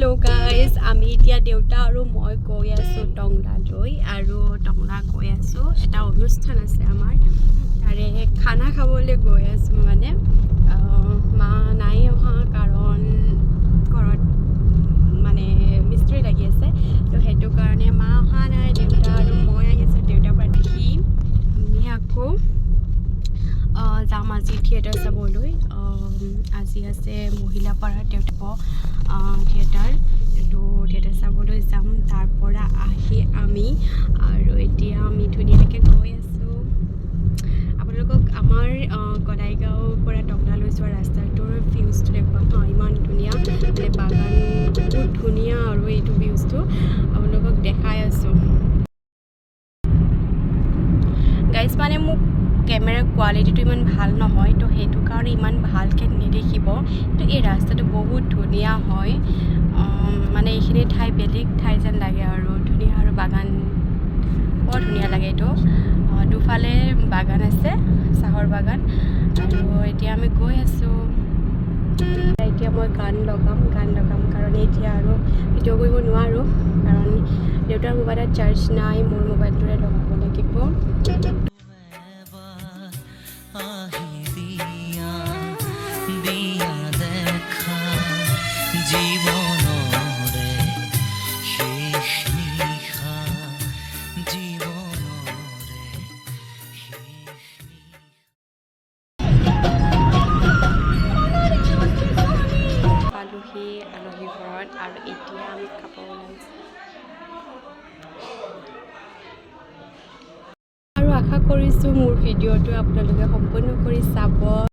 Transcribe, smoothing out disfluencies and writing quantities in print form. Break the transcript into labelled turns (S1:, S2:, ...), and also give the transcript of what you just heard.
S1: Hello guys, আমি এতিয়া দেউতা আৰু মই গৈ আছো টংলালৈ আৰু টংলা গৈ আছো এটা অনুষ্ঠান আছে আমাৰ তাৰে খানা খাবলৈ গৈ আছো মানে মা নাই অহা কাৰণ ঘৰত মানে মিস্ত্ৰী লাগি আছে তো হেতু কাৰণে মা অহা নাই দেউতা আৰু মই আহি আছে দেউতাৰ পৰা দেখি আমি আকৌ যাম আজি থিয়েটাৰ চাবলৈ আজি আছে মহিলাপাৰা দেউতা থিয়েটাৰ তো থিয়েটাৰ চাবলৈ যাম তাৰ পৰা আহি আমি আৰু এতিয়া আমি ধুনীয়াকৈ গৈ আছোঁ আপোনালোকক আমাৰ গদাইগাঁৱৰ পৰা টংলালৈ যোৱা ৰাস্তাটোৰ ভিউজটো দেখুৱাম ইমান ধুনীয়া মানে বাগান বহুত ধুনীয়া আৰু এইটো ভিউজটো আপোনালোকক দেখাই আছোঁ গাইজ মানে মোক কেমেৰাৰ কোৱালিটিটো ইমান ভাল নহয় তো সেইটো কাৰণে ইমান ভালকৈ নেদেখিব কিন্তু এই ৰাস্তাটো বহুত ধুনীয়া হয় মানে এইখিনি ঠাই বেলেগ ঠাই যেন লাগে আৰু ধুনীয়া আৰু বাগান বৰ ধুনীয়া লাগে এইটো দুফালে বাগান আছে চাহৰ বাগান আৰু এতিয়া আমি গৈ আছোঁ এতিয়া মই গান লগাম কাৰণ এতিয়া আৰু ভিডিঅ' কৰিব নোৱাৰোঁ কাৰণ দেউতাৰ মোবাইলত চাৰ্জ নাই মোৰ মোবাইলটোৰে লগাব লাগিব আলহী ঘৰত আৰু এতিয়া আমি খাব ওলাইছোঁ আৰু আশা কৰিছোঁ মোৰ ভিডিঅ'টো আপোনালোকে সম্পূৰ্ণ কৰি চাব